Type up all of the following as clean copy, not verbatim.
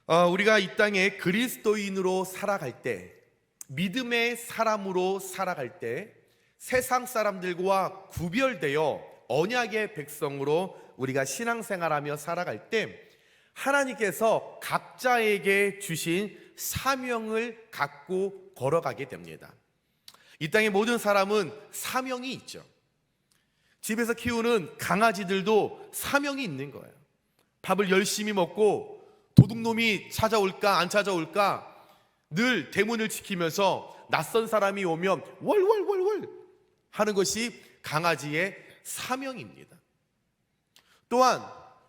우리가 이 땅에 그리스도인으로 살아갈 때, 믿음의 사람으로 살아갈 때 세상 사람들과 구별되어 언약의 백성으로 우리가 신앙생활하며 살아갈 때 하나님께서 각자에게 주신 사명을 갖고 걸어가게 됩니다. 이 땅의 모든 사람은 사명이 있죠. 집에서 키우는 강아지들도 사명이 있는 거예요. 밥을 열심히 먹고 도둑놈이 찾아올까 안 찾아올까 늘 대문을 지키면서 낯선 사람이 오면 월월월월 하는 것이 강아지의 사명입니다. 또한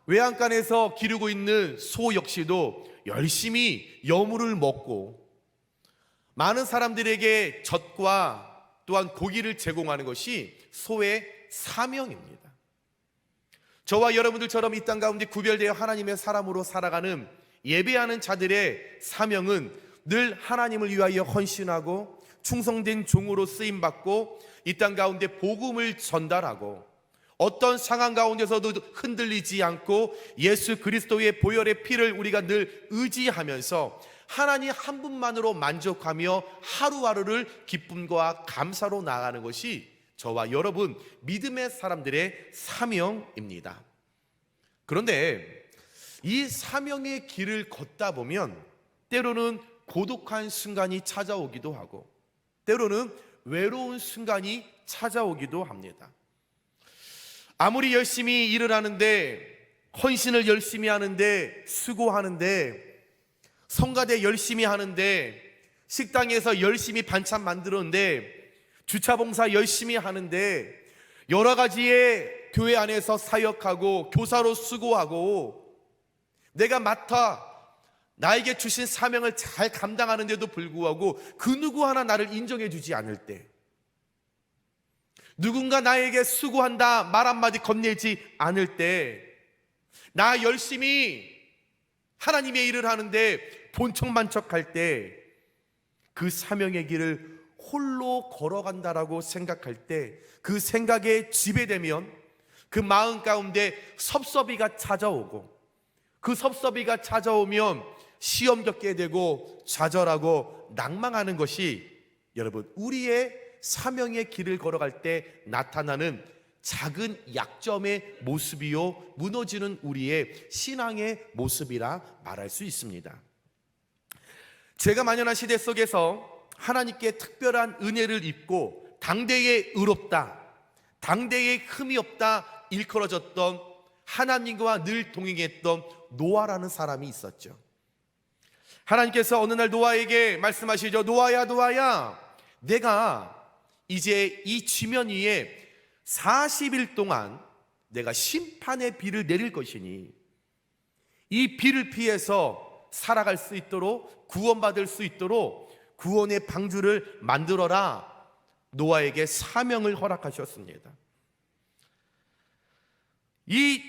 외양간에서 기르고 있는 소 역시도 열심히 여물을 먹고 많은 사람들에게 젖과 또한 고기를 제공하는 것이 소의 사명입니다. 저와 여러분들처럼 이 땅 가운데 구별되어 하나님의 사람으로 살아가는 예배하는 자들의 사명은 늘 하나님을 위하여 헌신하고 충성된 종으로 쓰임받고 이 땅 가운데 복음을 전달하고 어떤 상황 가운데서도 흔들리지 않고 예수 그리스도의 보혈의 피를 우리가 늘 의지하면서 하나님 한 분만으로 만족하며 하루하루를 기쁨과 감사로 나아가는 것이 저와 여러분 믿음의 사람들의 사명입니다. 그런데 이 사명의 길을 걷다 보면 때로는 고독한 순간이 찾아오기도 하고 때로는 외로운 순간이 찾아오기도 합니다. 아무리 열심히 일을 하는데, 헌신을 열심히 하는데, 수고하는데, 성가대 열심히 하는데, 식당에서 열심히 반찬 만들었는데, 주차봉사 열심히 하는데, 여러 가지의 교회 안에서 사역하고 교사로 수고하고 내가 나에게 주신 사명을 잘 감당하는데도 불구하고 그 누구 하나 나를 인정해 주지 않을 때, 누군가 나에게 수고한다 말 한마디 건네지 않을 때, 나 열심히 하나님의 일을 하는데 본척만척할 때 그 사명의 길을 홀로 걸어간다라고 생각할 때 그 생각에 지배되면 그 마음 가운데 섭섭이가 찾아오고 그 섭섭이가 찾아오면 시험 겪게 되고 좌절하고 낭망하는 것이 여러분 우리의 사명의 길을 걸어갈 때 나타나는 작은 약점의 모습이요 무너지는 우리의 신앙의 모습이라 말할 수 있습니다. 제가 만연한 시대 속에서 하나님께 특별한 은혜를 입고 당대에 의롭다, 당대에 흠이 없다 일컬어졌던 하나님과 늘 동행했던 노아라는 사람이 있었죠. 하나님께서 어느 날 노아에게 말씀하시죠. 노아야 노아야, 내가 이제 이 지면 위에 40일 동안 내가 심판의 비를 내릴 것이니 이 비를 피해서 살아갈 수 있도록 구원받을 수 있도록 구원의 방주를 만들어라. 노아에게 사명을 허락하셨습니다. 이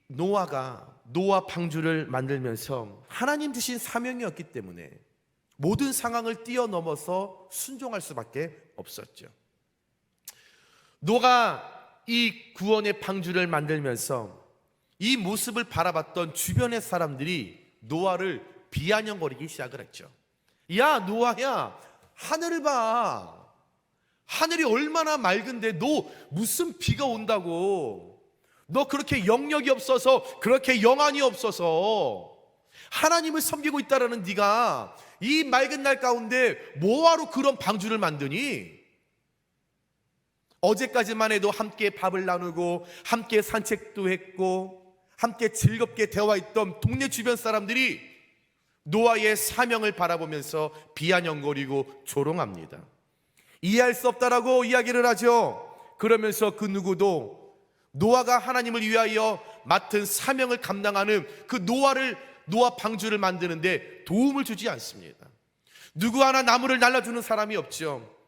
노아가 노아 방주를 만들면서 하나님 주신 사명이었기 때문에 모든 상황을 뛰어넘어서 순종할 수밖에 없었죠. 노아가 이 구원의 방주를 만들면서 이 모습을 바라봤던 주변의 사람들이 노아를 비아냥거리기 시작을 했죠. 야 노아야, 하늘을 봐. 하늘이 얼마나 맑은데 너 무슨 비가 온다고. 너 그렇게 영역이 없어서, 그렇게 영안이 없어서 하나님을 섬기고 있다라는 네가 이 맑은 날 가운데 뭐하러 그런 방주를 만드니? 어제까지만 해도 함께 밥을 나누고 함께 산책도 했고 함께 즐겁게 대화했던 동네 주변 사람들이 노아의 사명을 바라보면서 비아냥거리고 조롱합니다. 이해할 수 없다라고 이야기를 하죠. 그러면서 그 누구도 노아가 하나님을 위하여 맡은 사명을 감당하는 그 노아 방주를 만드는데 도움을 주지 않습니다. 누구 하나 나무를 날라주는 사람이 없죠.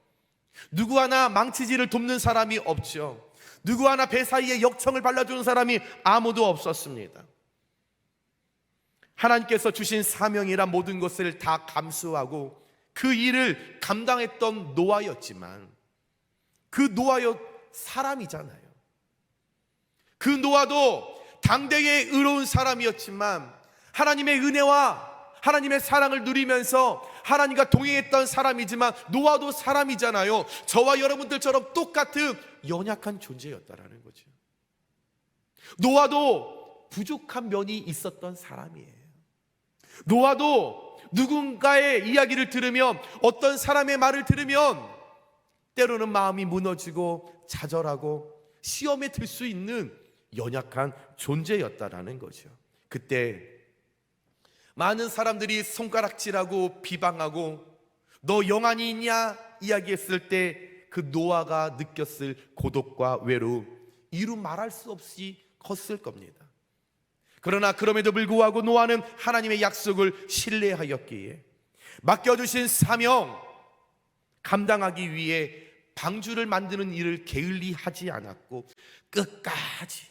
누구 하나 망치질을 돕는 사람이 없죠. 누구 하나 배 사이에 역청을 발라주는 사람이 아무도 없었습니다. 하나님께서 주신 사명이란 모든 것을 다 감수하고 그 일을 감당했던 노아였지만 그 노아여 사람이잖아요. 그 노아도 당대의 의로운 사람이었지만 하나님의 은혜와 하나님의 사랑을 누리면서 하나님과 동행했던 사람이지만 노아도 사람이잖아요. 저와 여러분들처럼 똑같은 연약한 존재였다라는 거죠. 노아도 부족한 면이 있었던 사람이에요. 노아도 누군가의 이야기를 들으면, 어떤 사람의 말을 들으면 때로는 마음이 무너지고 좌절하고 시험에 들 수 있는 연약한 존재였다라는 거죠. 그때 많은 사람들이 손가락질하고 비방하고 너 영안이 있냐 이야기했을 때 그 노아가 느꼈을 고독과 외로움, 이루 말할 수 없이 컸을 겁니다. 그러나 그럼에도 불구하고 노아는 하나님의 약속을 신뢰하였기에 맡겨주신 사명 감당하기 위해 방주를 만드는 일을 게을리하지 않았고 끝까지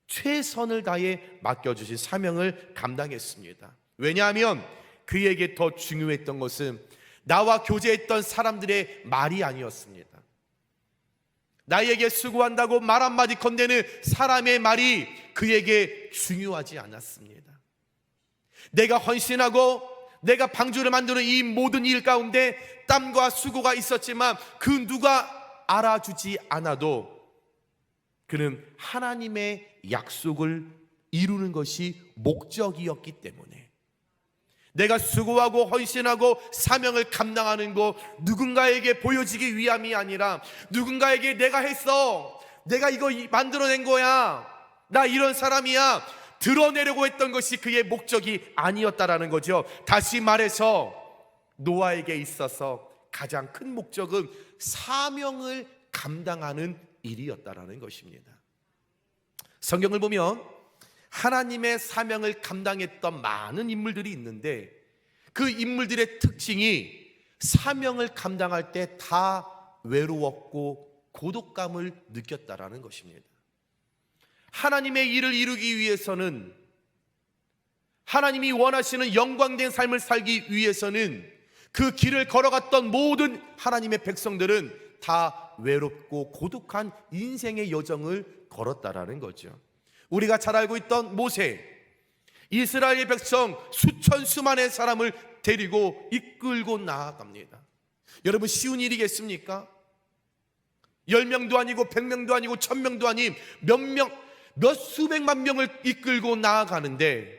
최선을 다해 맡겨주신 사명을 감당했습니다. 왜냐하면 그에게 더 중요했던 것은 나와 교제했던 사람들의 말이 아니었습니다. 나에게 수고한다고 말 한마디 건네는 사람의 말이 그에게 중요하지 않았습니다. 내가 헌신하고 내가 방주를 만드는 이 모든 일 가운데 땀과 수고가 있었지만 그 누가 알아주지 않아도 그는 하나님의 약속을 이루는 것이 목적이었기 때문에, 내가 수고하고 헌신하고 사명을 감당하는 것 누군가에게 보여지기 위함이 아니라, 누군가에게 내가 했어, 내가 이거 만들어낸 거야, 나 이런 사람이야 드러내려고 했던 것이 그의 목적이 아니었다라는 거죠. 다시 말해서 노아에게 있어서 가장 큰 목적은 사명을 감당하는 일이었다라는 것입니다. 성경을 보면 하나님의 사명을 감당했던 많은 인물들이 있는데 그 인물들의 특징이 사명을 감당할 때 다 외로웠고 고독감을 느꼈다라는 것입니다. 하나님의 일을 이루기 위해서는, 하나님이 원하시는 영광된 삶을 살기 위해서는 그 길을 걸어갔던 모든 하나님의 백성들은 다 외롭고 고독한 인생의 여정을 걸었다라는 거죠. 우리가 잘 알고 있던 모세, 이스라엘 백성 수천 수만의 사람을 데리고 이끌고 나아갑니다. 여러분, 쉬운 일이겠습니까? 10명도 아니고 100명도 아니고 1000명도 아닌 몇 수백만 명을 이끌고 나아가는데,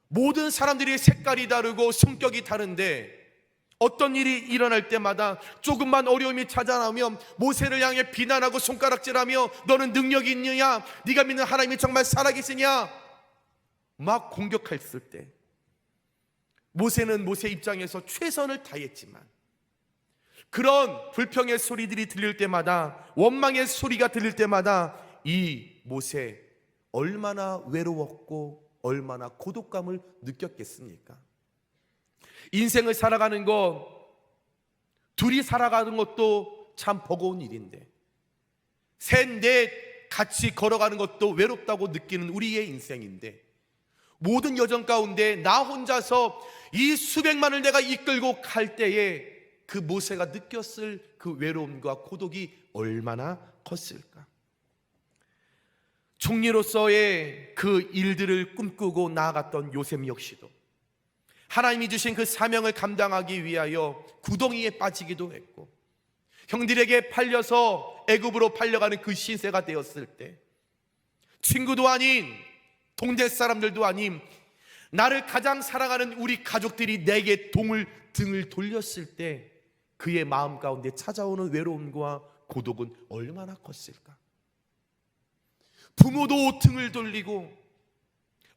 모든 사람들이 색깔이 다르고 성격이 다른데 어떤 일이 일어날 때마다 조금만 어려움이 찾아나오면 모세를 향해 비난하고 손가락질하며 너는 능력이 있느냐, 네가 믿는 하나님이 정말 살아계시냐 막 공격했을 때 모세는 모세 입장에서 최선을 다했지만 그런 불평의 소리들이 들릴 때마다, 원망의 소리가 들릴 때마다 이 모세 얼마나 외로웠고 얼마나 고독감을 느꼈겠습니까? 인생을 살아가는 것, 둘이 살아가는 것도 참 버거운 일인데 셋, 넷 같이 걸어가는 것도 외롭다고 느끼는 우리의 인생인데, 모든 여정 가운데 나 혼자서 이 수백만을 내가 이끌고 갈 때에 그 모세가 느꼈을 그 외로움과 고독이 얼마나 컸을까? 총리로서의 그 일들을 꿈꾸고 나아갔던 요셉 역시도 하나님이 주신 그 사명을 감당하기 위하여 구덩이에 빠지기도 했고, 형들에게 팔려서 애굽으로 팔려가는 그 신세가 되었을 때 친구도 아닌, 동네 사람들도 아닌, 나를 가장 사랑하는 우리 가족들이 내게 등을 돌렸을 때 그의 마음 가운데 찾아오는 외로움과 고독은 얼마나 컸을까? 부모도 등을 돌리고,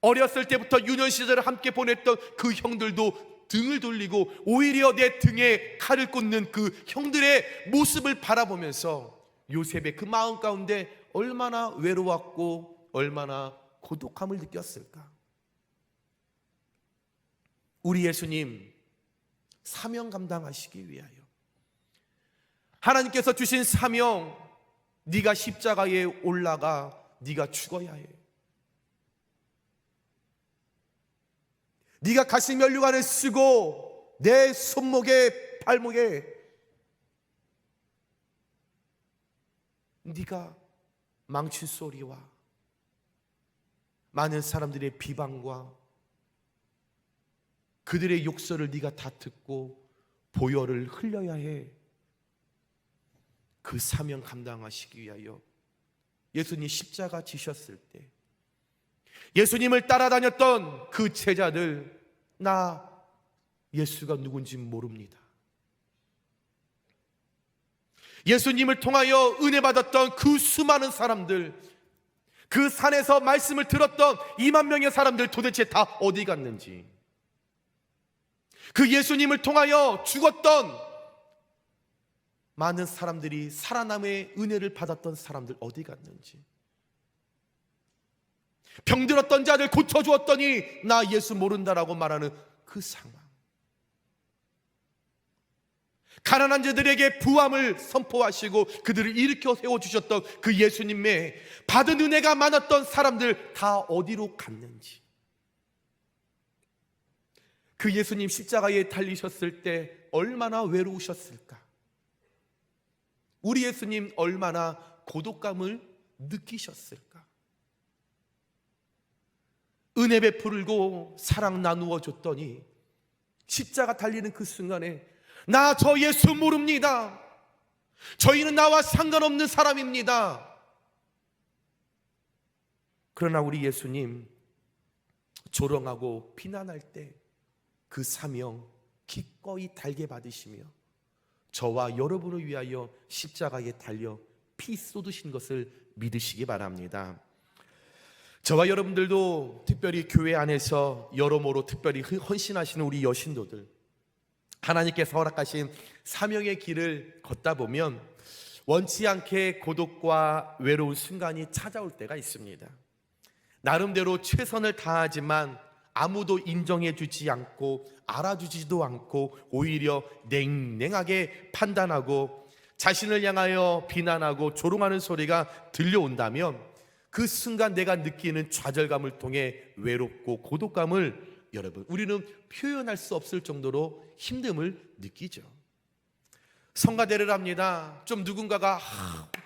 어렸을 때부터 유년 시절을 함께 보냈던 그 형들도 등을 돌리고, 오히려 내 등에 칼을 꽂는 그 형들의 모습을 바라보면서 요셉의 그 마음 가운데 얼마나 외로웠고 얼마나 고독함을 느꼈을까? 우리 예수님 사명 감당하시기 위하여 하나님께서 주신 사명, 네가 십자가에 올라가 네가 죽어야 해, 네가 가시면류관을 쓰고 내 손목에 발목에 네가 망칠 소리와 많은 사람들의 비방과 그들의 욕설을 네가 다 듣고 보혈을 흘려야 해. 그 사명 감당하시기 위하여 예수님 십자가 지셨을 때 예수님을 따라다녔던 그 제자들, 나 예수가 누군지 모릅니다. 예수님을 통하여 은혜 받았던 그 수많은 사람들, 그 산에서 말씀을 들었던 2만 명의 사람들 도대체 다 어디 갔는지, 그 예수님을 통하여 죽었던 많은 사람들이 살아남의 은혜를 받았던 사람들 어디 갔는지, 병들었던 자들 고쳐주었더니 나 예수 모른다라고 말하는 그 상황, 가난한 자들에게 부함을 선포하시고 그들을 일으켜 세워주셨던 그 예수님의 받은 은혜가 많았던 사람들 다 어디로 갔는지, 그 예수님 십자가에 달리셨을 때 얼마나 외로우셨을까? 우리 예수님 얼마나 고독감을 느끼셨을까? 은혜 베풀고 사랑 나누어 줬더니 십자가 달리는 그 순간에 나 저 예수 모릅니다. 저희는 나와 상관없는 사람입니다. 그러나 우리 예수님 조롱하고 비난할 때 그 사명 기꺼이 달게 받으시며 저와 여러분을 위하여 십자가에 달려 피 쏟으신 것을 믿으시기 바랍니다. 저와 여러분들도 특별히 교회 안에서 여러모로 특별히 헌신하시는 우리 여신도들, 하나님께서 허락하신 사명의 길을 걷다 보면 원치 않게 고독과 외로운 순간이 찾아올 때가 있습니다. 나름대로 최선을 다하지만 아무도 인정해주지 않고 알아주지도 않고 오히려 냉랭하게 판단하고 자신을 향하여 비난하고 조롱하는 소리가 들려온다면 그 순간 내가 느끼는 좌절감을 통해 외롭고 고독감을 여러분 우리는 표현할 수 없을 정도로 힘듦을 느끼죠. 성가대를 합니다. 좀 누군가가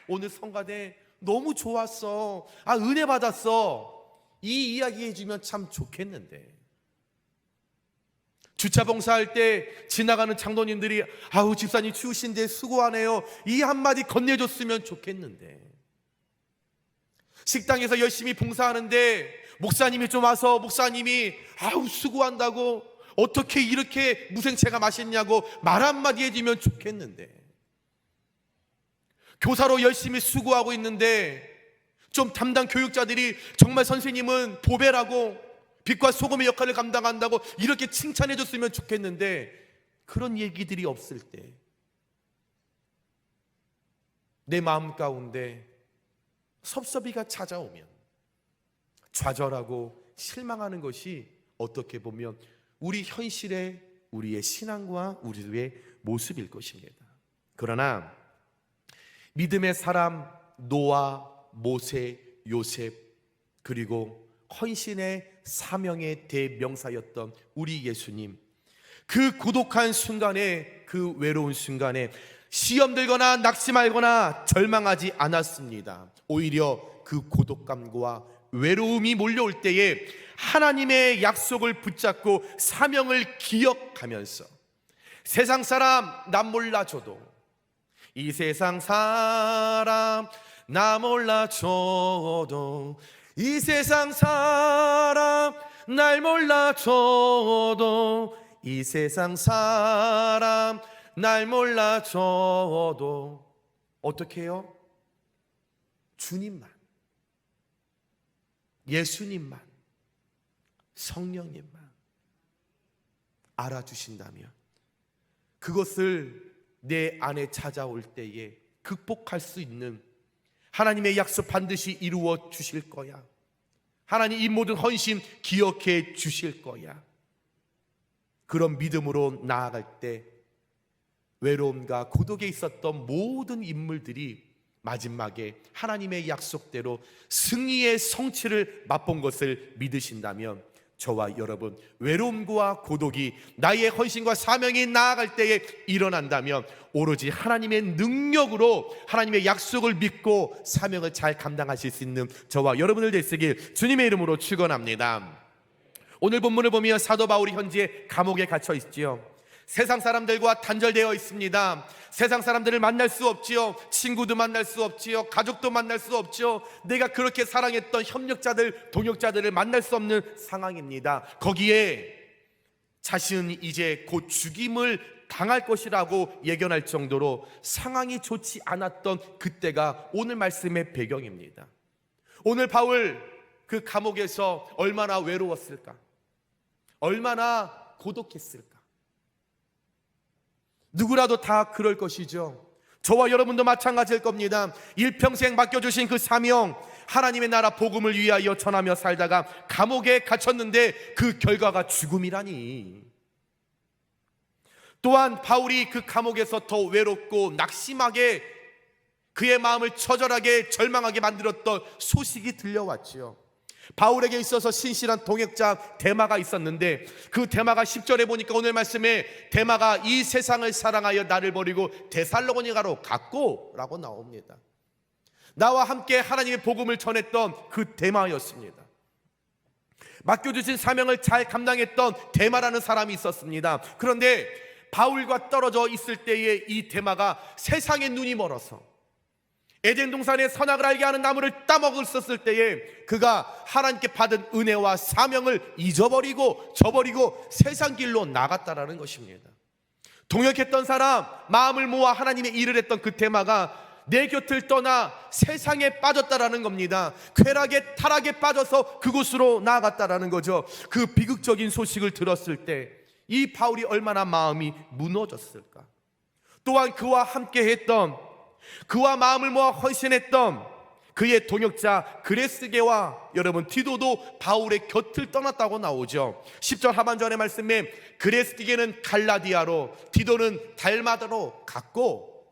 오늘 성가대 너무 좋았어, 은혜 받았어, 이 이야기 해주면 참 좋겠는데, 주차 봉사할 때 지나가는 장로님들이 아우 집사님 추우신데 수고하네요, 이 한마디 건네줬으면 좋겠는데, 식당에서 열심히 봉사하는데 목사님이 좀 와서 목사님이 아우 수고한다고 어떻게 이렇게 무생채가 맛있냐고 말 한마디 해주면 좋겠는데, 교사로 열심히 수고하고 있는데 좀 담당 교육자들이 정말 선생님은 보배라고 빛과 소금의 역할을 감당한다고 이렇게 칭찬해 줬으면 좋겠는데, 그런 얘기들이 없을 때 내 마음 가운데 섭섭이가 찾아오면 좌절하고 실망하는 것이 어떻게 보면 우리 현실의 우리의 신앙과 우리의 모습일 것입니다. 그러나 믿음의 사람 노아, 모세, 요셉, 그리고 헌신의 사명의 대명사였던 우리 예수님, 그 고독한 순간에, 그 외로운 순간에 시험 들거나 낙심하거나 절망하지 않았습니다. 오히려 그 고독감과 외로움이 몰려올 때에 하나님의 약속을 붙잡고 사명을 기억하면서 세상 사람 남 몰라줘도, 이 세상 사람 나 몰라줘도, 이 세상 사람 날 몰라줘도, 이 세상 사람 날 몰라줘도 어떻게 해요? 주님만, 예수님만, 성령님만 알아주신다면 그것을 내 안에 찾아올 때에 극복할 수 있는 하나님의 약속 반드시 이루어 주실 거야. 하나님 이 모든 헌신 기억해 주실 거야. 그런 믿음으로 나아갈 때 외로움과 고독에 있었던 모든 인물들이 마지막에 하나님의 약속대로 승리의 성취를 맛본 것을 믿으신다면 저와 여러분 외로움과 고독이 나의 헌신과 사명이 나아갈 때에 일어난다면 오로지 하나님의 능력으로 하나님의 약속을 믿고 사명을 잘 감당하실 수 있는 저와 여러분들 되시길 주님의 이름으로 축원합니다. 오늘 본문을 보면 사도 바울이 현재 감옥에 갇혀 있지요. 세상 사람들과 단절되어 있습니다. 세상 사람들을 만날 수 없지요. 친구도 만날 수 없지요. 가족도 만날 수 없지요. 내가 그렇게 사랑했던 협력자들, 동역자들을 만날 수 없는 상황입니다. 거기에 자신은 이제 곧 죽임을 당할 것이라고 예견할 정도로 상황이 좋지 않았던 그때가 오늘 말씀의 배경입니다. 오늘 바울 그 감옥에서 얼마나 외로웠을까? 얼마나 고독했을까? 누구라도 다 그럴 것이죠. 저와 여러분도 마찬가지일 겁니다. 일평생 맡겨주신 그 사명, 하나님의 나라 복음을 위하여 전하며 살다가 감옥에 갇혔는데 그 결과가 죽음이라니. 또한 바울이 그 감옥에서 더 외롭고 낙심하게 그의 마음을 처절하게 절망하게 만들었던 소식이 들려왔지요. 바울에게 있어서 신실한 동역자 데마가 있었는데 그 데마가 10절에 보니까 오늘 말씀에 데마가 이 세상을 사랑하여 나를 버리고 데살로니가로 갔고 라고 나옵니다. 나와 함께 하나님의 복음을 전했던 그 데마였습니다. 맡겨주신 사명을 잘 감당했던 데마라는 사람이 있었습니다. 그런데 바울과 떨어져 있을 때에 이 데마가 세상의 눈이 멀어서 에덴 동산의 선악을 알게 하는 나무를 따먹었을 때에 그가 하나님께 받은 은혜와 사명을 잊어버리고 저버리고 세상 길로 나갔다라는 것입니다. 동역했던 사람, 마음을 모아 하나님의 일을 했던 그 데마가 내 곁을 떠나 세상에 빠졌다라는 겁니다. 쾌락에 타락에 빠져서 그곳으로 나아갔다라는 거죠. 그 비극적인 소식을 들었을 때 이 바울이 얼마나 마음이 무너졌을까? 또한 그와 함께 했던, 그와 마음을 모아 헌신했던 그의 동역자 그레스게와 여러분 디도도 바울의 곁을 떠났다고 나오죠. 10절 하반절의 말씀에 그레스게는 갈라디아로, 디도는 달마다로 갔고,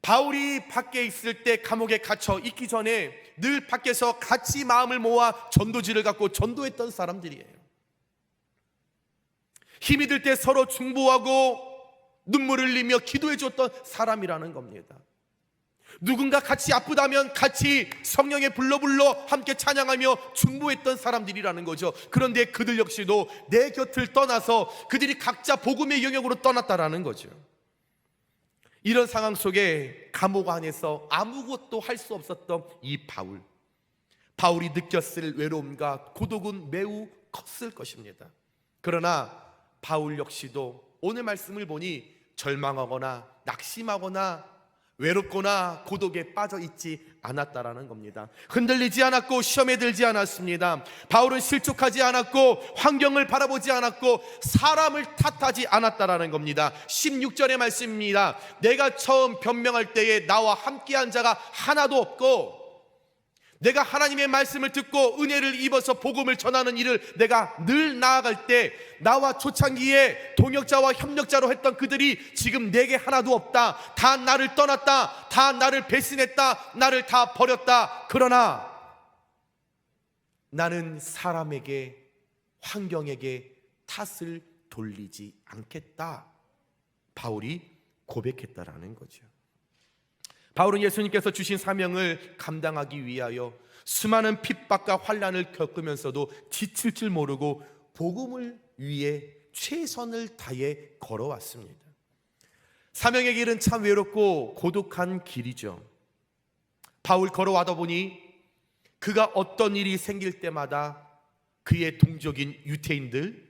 바울이 밖에 있을 때 감옥에 갇혀 있기 전에 늘 밖에서 같이 마음을 모아 전도지를 갖고 전도했던 사람들이에요. 힘이 들 때 서로 중보하고 눈물을 흘리며 기도해 줬던 사람이라는 겁니다. 누군가 같이 아프다면 같이 성령의 불러 함께 찬양하며 중보했던 사람들이라는 거죠. 그런데 그들 역시도 내 곁을 떠나서 그들이 각자 복음의 영역으로 떠났다라는 거죠. 이런 상황 속에 감옥 안에서 아무것도 할 수 없었던 이 바울이 느꼈을 외로움과 고독은 매우 컸을 것입니다. 그러나 바울 역시도 오늘 말씀을 보니 절망하거나 낙심하거나 외롭거나 고독에 빠져 있지 않았다라는 겁니다. 흔들리지 않았고 시험에 들지 않았습니다. 바울은 실족하지 않았고 환경을 바라보지 않았고 사람을 탓하지 않았다라는 겁니다. 16절의 말씀입니다. 내가 처음 변명할 때에 나와 함께한 자가 하나도 없고, 내가 하나님의 말씀을 듣고 은혜를 입어서 복음을 전하는 일을 내가 늘 나아갈 때 나와 초창기에 동역자와 협력자로 했던 그들이 지금 내게 하나도 없다. 다 나를 떠났다. 다 나를 배신했다. 나를 다 버렸다. 그러나 나는 사람에게, 환경에게 탓을 돌리지 않겠다. 바울이 고백했다라는 거죠. 바울은 예수님께서 주신 사명을 감당하기 위하여 수많은 핍박과 환난을 겪으면서도 지칠 줄 모르고 복음을 위해 최선을 다해 걸어왔습니다. 사명의 길은 참 외롭고 고독한 길이죠. 바울 걸어와다 보니 그가 어떤 일이 생길 때마다 그의 동족인 유대인들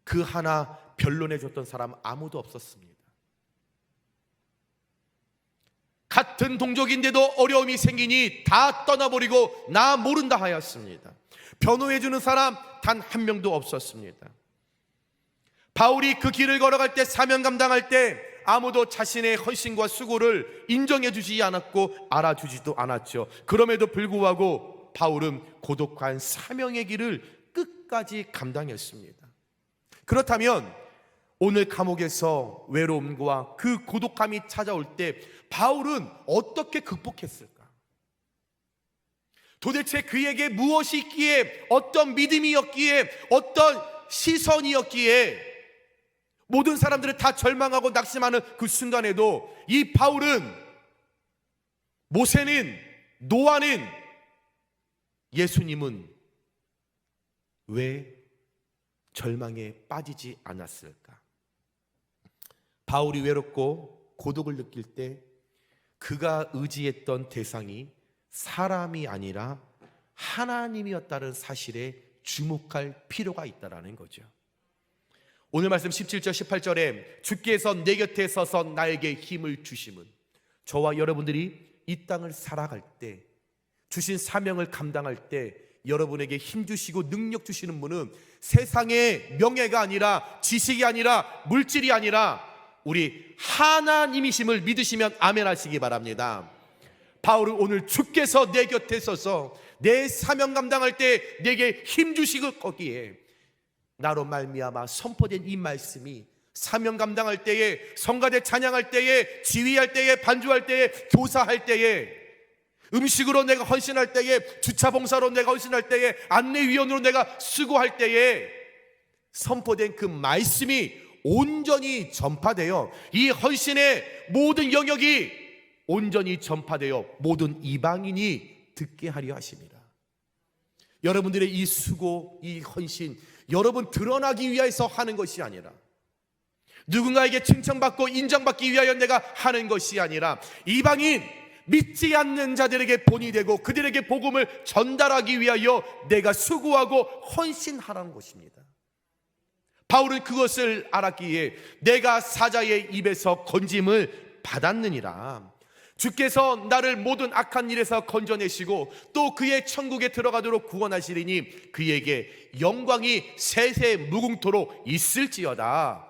그 하나 변론해줬던 사람 아무도 없었습니다. 같은 동족인데도 어려움이 생기니 다 떠나버리고 나 모른다 하였습니다. 변호해주는 사람 단 한 명도 없었습니다. 바울이 그 길을 걸어갈 때, 사명 감당할 때 아무도 자신의 헌신과 수고를 인정해주지 않았고 알아주지도 않았죠. 그럼에도 불구하고 바울은 고독한 사명의 길을 끝까지 감당했습니다. 그렇다면 오늘 감옥에서 외로움과 그 고독함이 찾아올 때 바울은 어떻게 극복했을까? 도대체 그에게 무엇이 있기에, 어떤 믿음이었기에, 어떤 시선이었기에 모든 사람들을 다 절망하고 낙심하는 그 순간에도 이 바울은, 모세는, 노아는, 예수님은 왜 절망에 빠지지 않았을까? 바울이 외롭고 고독을 느낄 때 그가 의지했던 대상이 사람이 아니라 하나님이었다는 사실에 주목할 필요가 있다는 거죠. 오늘 말씀 17절 18절에 주께서 내 곁에 서서 나에게 힘을 주심은, 저와 여러분들이 이 땅을 살아갈 때, 주신 사명을 감당할 때 여러분에게 힘 주시고 능력 주시는 분은 세상의 명예가 아니라, 지식이 아니라, 물질이 아니라 우리 하나님이심을 믿으시면 아멘 하시기 바랍니다. 바울은 오늘 주께서 내 곁에 서서 내 사명 감당할 때 내게 힘 주시고 거기에 나로 말미암아 선포된 이 말씀이 사명 감당할 때에, 성가대 찬양할 때에, 지휘할 때에, 반주할 때에, 교사할 때에, 음식으로 내가 헌신할 때에, 주차 봉사로 내가 헌신할 때에, 안내위원으로 내가 수고할 때에 선포된 그 말씀이 온전히 전파되어 이 헌신의 모든 영역이 온전히 전파되어 모든 이방인이 듣게 하려 하십니다. 여러분들의 이 수고, 이 헌신, 여러분 드러나기 위해서 하는 것이 아니라, 누군가에게 칭찬받고 인정받기 위하여 내가 하는 것이 아니라, 이방인 믿지 않는 자들에게 본이 되고 그들에게 복음을 전달하기 위하여 내가 수고하고 헌신하라는 것입니다. 바울은 그것을 알았기에 내가 사자의 입에서 건짐을 받았느니라. 주께서 나를 모든 악한 일에서 건져내시고 또 그의 천국에 들어가도록 구원하시리니 그에게 영광이 세세 무궁토록 있을지어다.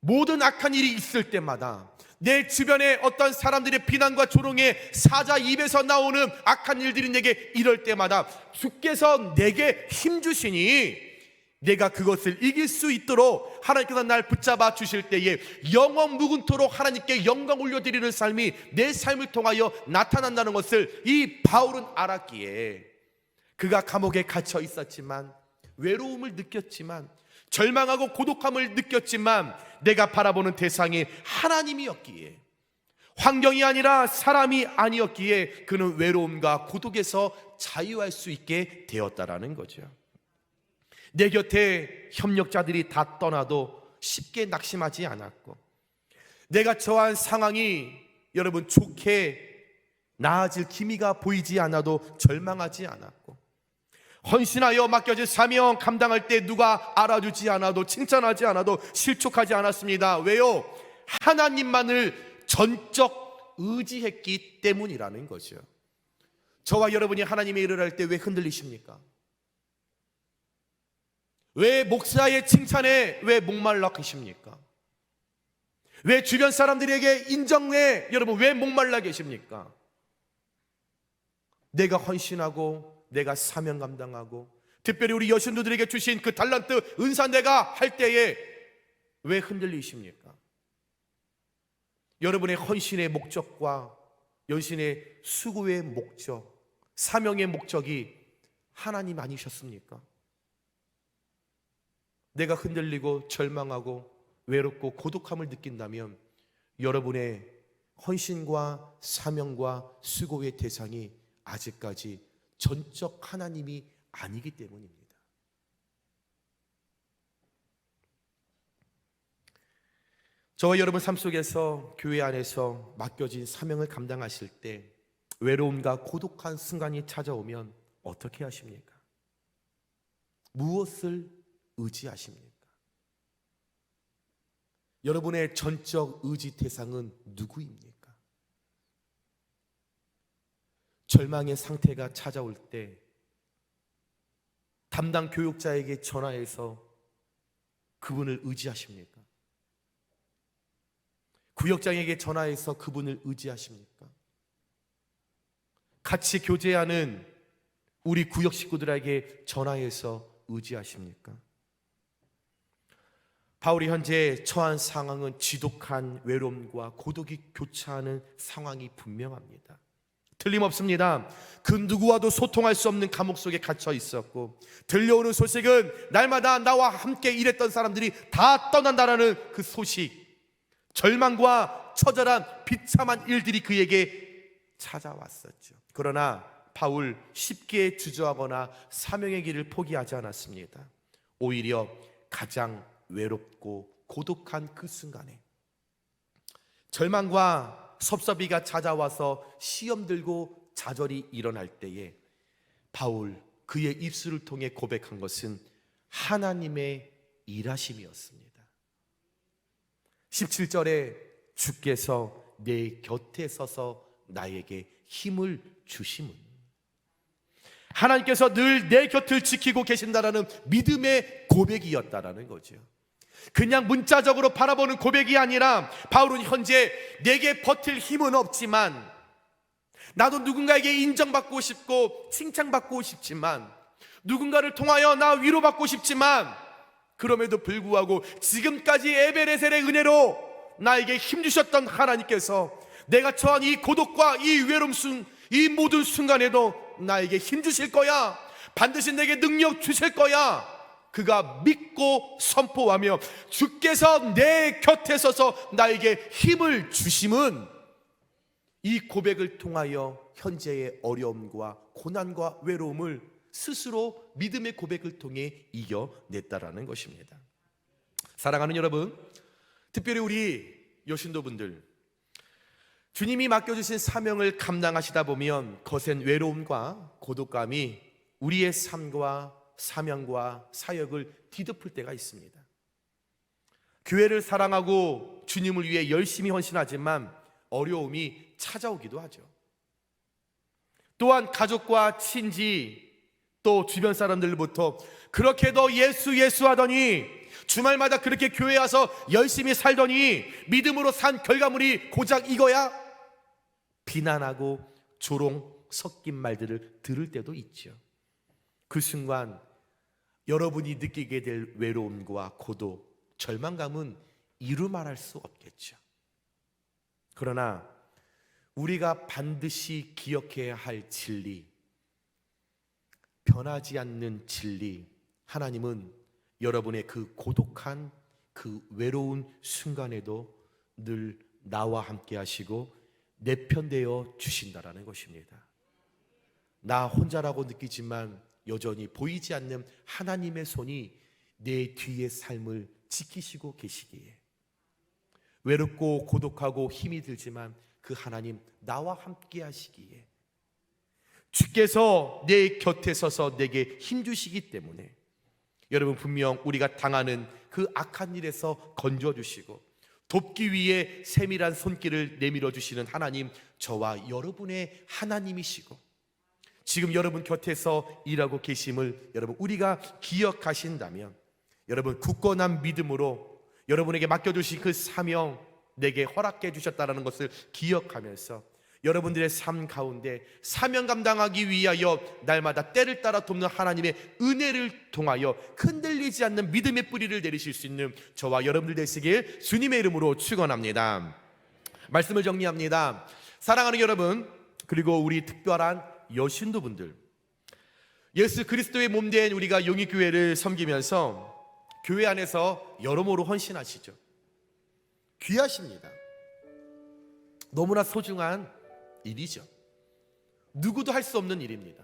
모든 악한 일이 있을 때마다, 내 주변에 어떤 사람들의 비난과 조롱에 사자 입에서 나오는 악한 일들이 내게 이럴 때마다 주께서 내게 힘 주시니 내가 그것을 이길 수 있도록 하나님께서 날 붙잡아 주실 때에 영원 무궁토록 하나님께 영광 올려드리는 삶이 내 삶을 통하여 나타난다는 것을 이 바울은 알았기에, 그가 감옥에 갇혀 있었지만, 외로움을 느꼈지만, 절망하고 고독함을 느꼈지만 내가 바라보는 대상이 하나님이었기에, 환경이 아니라 사람이 아니었기에 그는 외로움과 고독에서 자유할 수 있게 되었다라는 거죠. 내 곁에 협력자들이 다 떠나도 쉽게 낙심하지 않았고, 내가 처한 상황이 여러분 좋게 나아질 기미가 보이지 않아도 절망하지 않았고, 헌신하여 맡겨진 사명 감당할 때 누가 알아주지 않아도, 칭찬하지 않아도 실족하지 않았습니다. 왜요? 하나님만을 전적 의지했기 때문이라는 거죠. 저와 여러분이 하나님의 일을 할 때 왜 흔들리십니까? 왜 목사의 칭찬에 왜 목말라 계십니까? 왜 주변 사람들에게 인정에 여러분 왜 목말라 계십니까? 내가 헌신하고 내가 사명 감당하고 특별히 우리 여신들에게 주신 그 달란트 은사 내가 할 때에 왜 흔들리십니까? 여러분의 헌신의 목적과 여신의 수고의 목적, 사명의 목적이 하나님 아니셨습니까? 내가 흔들리고 절망하고 외롭고 고독함을 느낀다면 여러분의 헌신과 사명과 수고의 대상이 아직까지 전적 하나님이 아니기 때문입니다. 저와 여러분 삶 속에서 교회 안에서 맡겨진 사명을 감당하실 때 외로움과 고독한 순간이 찾아오면 어떻게 하십니까? 무엇을 의지하십니까? 여러분의 전적 의지 대상은 누구입니까? 절망의 상태가 찾아올 때 담당 교육자에게 전화해서 그분을 의지하십니까? 구역장에게 전화해서 그분을 의지하십니까? 같이 교제하는 우리 구역 식구들에게 전화해서 의지하십니까? 바울이 현재 처한 상황은 지독한 외로움과 고독이 교차하는 상황이 분명합니다. 틀림없습니다. 그 누구와도 소통할 수 없는 감옥 속에 갇혀 있었고, 들려오는 소식은 날마다 나와 함께 일했던 사람들이 다 떠난다라는 그 소식, 절망과 처절한 비참한 일들이 그에게 찾아왔었죠. 그러나 바울 쉽게 주저하거나 사명의 길을 포기하지 않았습니다. 오히려 가장 외롭고 고독한 그 순간에 절망과 섭섭이가 찾아와서 시험 들고 좌절이 일어날 때에 바울 그의 입술을 통해 고백한 것은 하나님의 일하심이었습니다. 17절에 주께서 내 곁에 서서 나에게 힘을 주심은, 하나님께서 늘 내 곁을 지키고 계신다라는 믿음의 고백이었다라는 거죠. 그냥 문자적으로 바라보는 고백이 아니라 바울은 현재 내게 버틸 힘은 없지만, 나도 누군가에게 인정받고 싶고 칭찬받고 싶지만, 누군가를 통하여 나 위로받고 싶지만, 그럼에도 불구하고 지금까지 에베레셀의 은혜로 나에게 힘주셨던 하나님께서 내가 처한 이 고독과 이 외로움, 이 모든 순간에도 나에게 힘주실 거야, 반드시 내게 능력 주실 거야, 그가 믿고 선포하며 주께서 내 곁에 서서 나에게 힘을 주심은, 이 고백을 통하여 현재의 어려움과 고난과 외로움을 스스로 믿음의 고백을 통해 이겨냈다라는 것입니다. 사랑하는 여러분, 특별히 우리 여신도분들, 주님이 맡겨주신 사명을 감당하시다 보면 거센 외로움과 고독감이 우리의 삶과 사명과 사역을 뒤덮을 때가 있습니다. 교회를 사랑하고 주님을 위해 열심히 헌신하지만 어려움이 찾아오기도 하죠. 또한 가족과 친지, 또 주변 사람들부터 그렇게 너 예수 하더니, 주말마다 그렇게 교회 와서 열심히 살더니 믿음으로 산 결과물이 고작 이거야? 비난하고 조롱 섞인 말들을 들을 때도 있죠. 그 순간 여러분이 느끼게 될 외로움과 고독, 절망감은 이루 말할 수 없겠죠. 그러나 우리가 반드시 기억해야 할 진리, 변하지 않는 진리, 하나님은 여러분의 그 고독한 그 외로운 순간에도 늘 나와 함께 하시고 내 편 되어 주신다라는 것입니다. 나 혼자라고 느끼지만 여전히 보이지 않는 하나님의 손이 내 뒤의 삶을 지키시고 계시기에, 외롭고 고독하고 힘이 들지만 그 하나님 나와 함께 하시기에, 주께서 내 곁에 서서 내게 힘주시기 때문에 여러분, 분명 우리가 당하는 그 악한 일에서 건져주시고 돕기 위해 세밀한 손길을 내밀어 주시는 하나님, 저와 여러분의 하나님이시고 지금 여러분 곁에서 일하고 계심을 여러분 우리가 기억하신다면, 여러분 굳건한 믿음으로 여러분에게 맡겨주신 그 사명, 내게 허락해 주셨다는 것을 기억하면서 여러분들의 삶 가운데 사명 감당하기 위하여 날마다 때를 따라 돕는 하나님의 은혜를 통하여 흔들리지 않는 믿음의 뿌리를 내리실 수 있는 저와 여러분들 되시길 주님의 이름으로 축원합니다. 말씀을 정리합니다. 사랑하는 여러분, 그리고 우리 특별한 여신도분들, 예수 그리스도의 몸된 우리가 용의교회를 섬기면서 교회 안에서 여러모로 헌신하시죠. 귀하십니다. 너무나 소중한 일이죠. 누구도 할 수 없는 일입니다.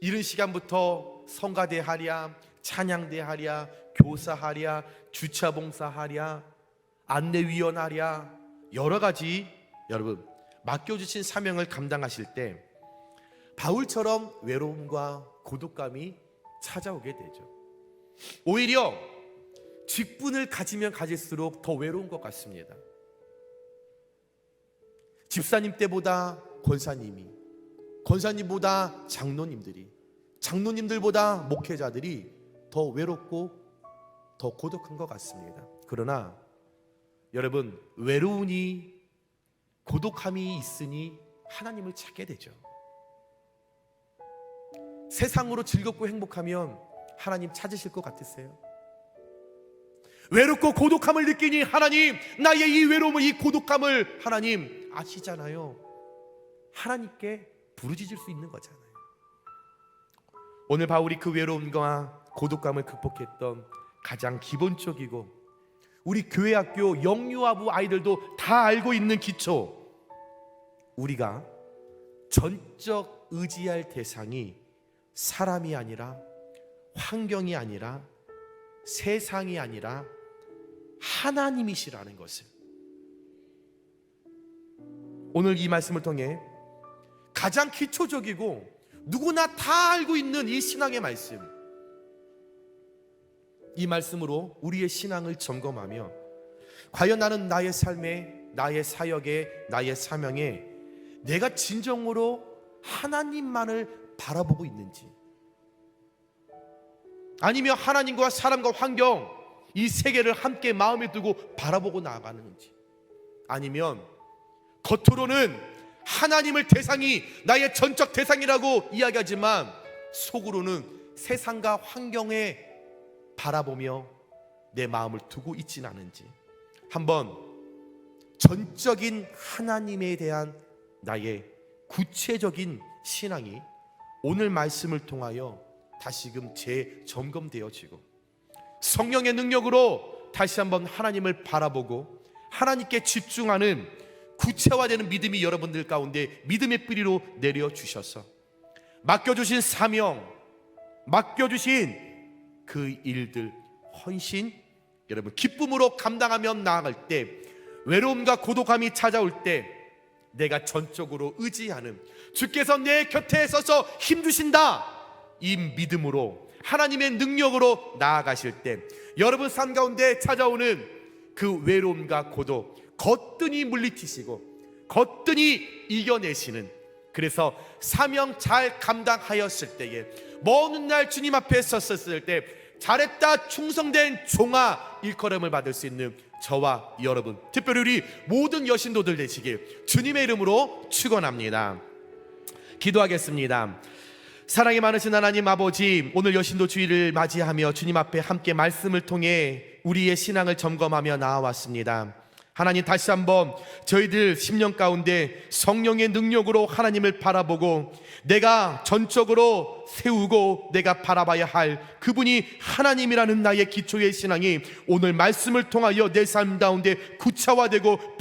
이른 시간부터 성가대 하랴, 찬양대 하랴, 교사하랴, 주차봉사하랴, 안내위원 하랴, 여러 가지 여러분 맡겨주신 사명을 감당하실 때 바울처럼 외로움과 고독감이 찾아오게 되죠. 오히려 직분을 가지면 가질수록 더 외로운 것 같습니다. 집사님 때보다 권사님이, 권사님보다 장로님들이, 장로님들보다 목회자들이 더 외롭고 더 고독한 것 같습니다. 그러나 여러분, 외로우니 고독함이 있으니 하나님을 찾게 되죠. 세상으로 즐겁고 행복하면 하나님 찾으실 것 같으세요? 외롭고 고독함을 느끼니 하나님, 나의 이 외로움을, 이 고독함을 하나님 아시잖아요. 하나님께 부르짖을 수 있는 거잖아요. 오늘 바울이 그 외로움과 고독감을 극복했던 가장 기본적이고 우리 교회 학교 영유아부 아이들도 다 알고 있는 기초, 우리가 전적 의지할 대상이 사람이 아니라 환경이 아니라 세상이 아니라 하나님이시라는 것을, 오늘 이 말씀을 통해 가장 기초적이고 누구나 다 알고 있는 이 신앙의 말씀, 이 말씀으로 우리의 신앙을 점검하며 과연 나는 나의 삶에, 나의 사역에, 나의 사명에 내가 진정으로 하나님만을 바라보고 있는지, 아니면 하나님과 사람과 환경 이 세계를 함께 마음에 두고 바라보고 나아가는지, 아니면 겉으로는 하나님을 대상이 나의 전적 대상이라고 이야기하지만 속으로는 세상과 환경에 바라보며 내 마음을 두고 있지는 않은지, 한번 전적인 하나님에 대한 나의 구체적인 신앙이 오늘 말씀을 통하여 다시금 재점검되어지고 성령의 능력으로 다시 한번 하나님을 바라보고 하나님께 집중하는 구체화되는 믿음이 여러분들 가운데 믿음의 뿌리로 내려주셔서 맡겨주신 사명, 맡겨주신 그 일들 헌신, 여러분 기쁨으로 감당하며 나아갈 때, 외로움과 고독함이 찾아올 때 내가 전적으로 의지하는, 주께서 내 곁에 서서 힘주신다, 이 믿음으로 하나님의 능력으로 나아가실 때 여러분 삶 가운데 찾아오는 그 외로움과 고독 거뜬히 물리치시고 거뜬히 이겨내시는, 그래서 사명 잘 감당하였을 때에 먼 훗날 주님 앞에 섰을 때 잘했다 충성된 종아 일컬음을 받을 수 있는 저와 여러분, 특별히 우리 모든 여신도들 되시길 주님의 이름으로 축원합니다. 기도하겠습니다. 사랑이 많으신 하나님 아버지, 오늘 여신도 주일을 맞이하며 주님 앞에 함께 말씀을 통해 우리의 신앙을 점검하며 나아왔습니다. 하나님, 다시 한번 저희들 심령 가운데 성령의 능력으로 하나님을 바라보고 내가 전적으로 세우고 내가 바라봐야 할 그분이 하나님이라는 나의 기초의 신앙이 오늘 말씀을 통하여 내 삶 가운데 구체화되고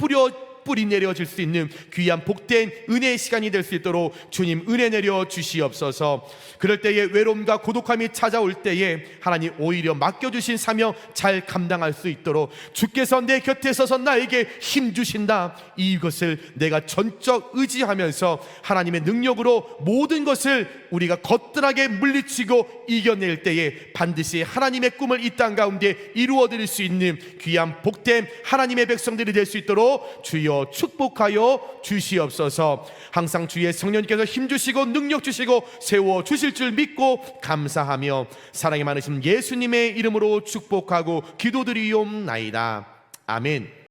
뿌리 내려질 수 있는 귀한 복된 은혜의 시간이 될 수 있도록 주님 은혜 내려 주시옵소서. 그럴 때에 외로움과 고독함이 찾아올 때에 하나님 오히려 맡겨주신 사명 잘 감당할 수 있도록 주께서 내 곁에 서서 나에게 힘 주신다, 이것을 내가 전적 의지하면서 하나님의 능력으로 모든 것을 우리가 거뜬하게 물리치고 이겨낼 때에 반드시 하나님의 꿈을 이 땅 가운데 이루어 드릴 수 있는 귀한 복된 하나님의 백성들이 될 수 있도록 주여 축복하여 주시옵소서. 항상 주의 성령님께서 힘주시고 능력 주시고 세워 주실 줄 믿고 감사하며 사랑이 많으신 예수님의 이름으로 축복하고 기도드리옵나이다. 아멘.